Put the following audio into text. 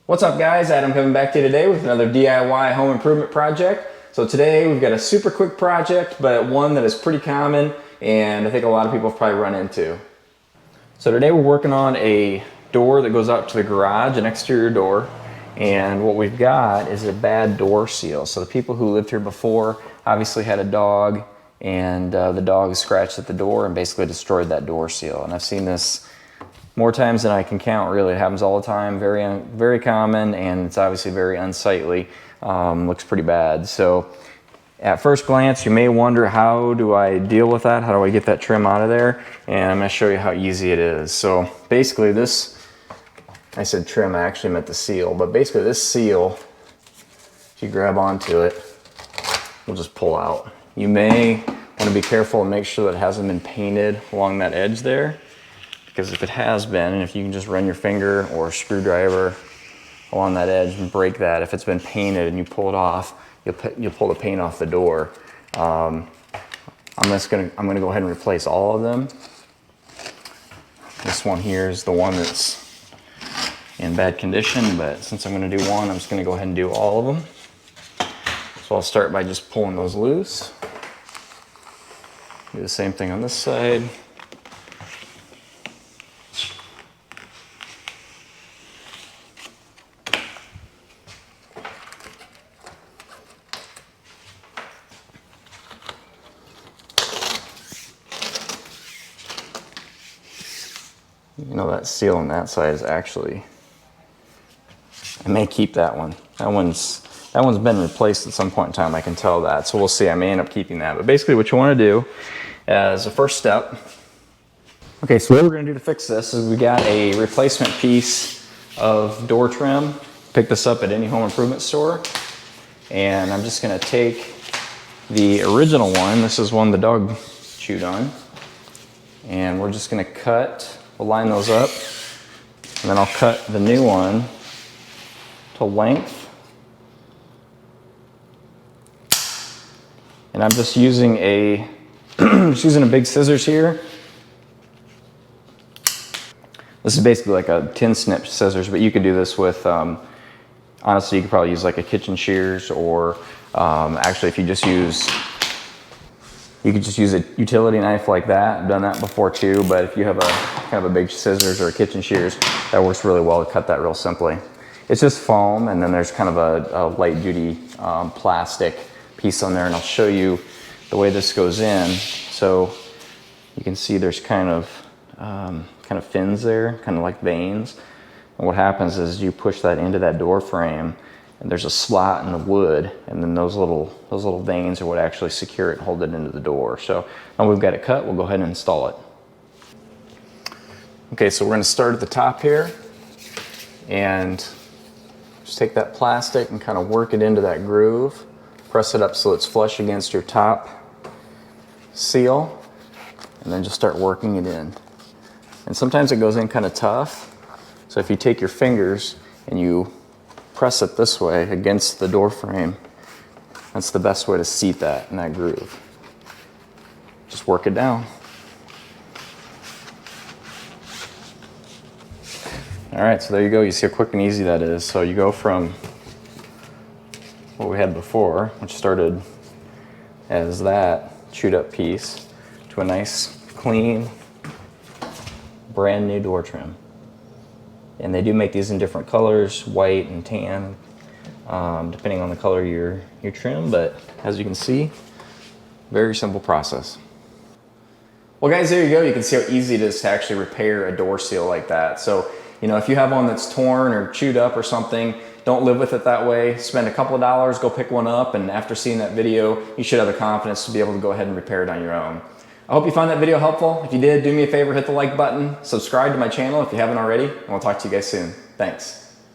What's up guys, Adam coming back to you today with another DIY home improvement project. So today we've got a super quick project, but one that is pretty common and I think a lot of people have probably run into. So today we're working on a door that goes out to the garage, an exterior door, and what we've got is a bad door seal. So the people who lived here before obviously had a dog, and the dog scratched at the door and basically destroyed that door seal. And I've seen this more times than I can count, really. It happens all the time, very common, and it's obviously very unsightly. Looks pretty bad. So at first glance, you may wonder, how do I deal with that? How do I get that trim out of there? And I'm gonna show you how easy it is. So basically this, I said trim, I actually meant the seal, but basically this seal, if you grab onto it, will just pull out. You may wanna be careful and make sure that it hasn't been painted along that edge there, because if it has been, and if you can just run your finger or a screwdriver along that edge and break that, if it's been painted and you pull it off, you'll pull the paint off the door. I'm gonna go ahead and replace all of them. This one here is the one that's in bad condition, but since I'm gonna do one, I'm just gonna go ahead and do all of them. So I'll start by just pulling those loose. Do the same thing on this side. You know, that seal on that side is actually, I may keep that one. That one's been replaced at some point in time, I can tell that. So we'll see, I may end up keeping that. But basically what you want to do as a first step, okay, so what we're going to do to fix this is we got a replacement piece of door trim. Pick this up at any home improvement store. And I'm just going to take the original one, this is one the dog chewed on, and we're just going to cut. We'll line those up, and then I'll cut the new one to length. And I'm just using a big scissors here. This is basically like a tin snip scissors, but you could do this with, honestly, you could probably use like a kitchen shears, or actually if you just use, you could just use a utility knife like that. I've done that before too, but if you have a kind of a big scissors or a kitchen shears, that works really well to cut that real simply. It's just foam, and then there's kind of a light duty plastic piece on there, and I'll show you the way this goes in. So you can see there's kind of fins there, kind of like veins. And what happens is you push that into that door frame, and there's a slot in the wood, and then those little veins are what actually secure it and hold it into the door. So now we've got it cut, we'll go ahead and install it. Okay, so we're going to start at the top here, and just take that plastic and kind of work it into that groove. Press it up so it's flush against your top seal, and then just start working it in. And sometimes it goes in kind of tough, so if you take your fingers and you press it this way against the door frame, that's the best way to seat that in that groove. Just work it down. All right, so there you go. You see how quick and easy that is. So you go from what we had before, which started as that chewed up piece, to a nice, clean, brand new door trim. And they do make these in different colors, white and tan, depending on the color your trim, but as you can see, very simple process. Well guys, there you go. You can see how easy it is to actually repair a door seal like that. So, you know, if you have one that's torn or chewed up or something, don't live with it that way. Spend a couple of dollars, go pick one up, and after seeing that video, you should have the confidence to be able to go ahead and repair it on your own. I hope you found that video helpful. If you did, do me a favor, hit the like button, subscribe to my channel if you haven't already, and we'll talk to you guys soon. Thanks.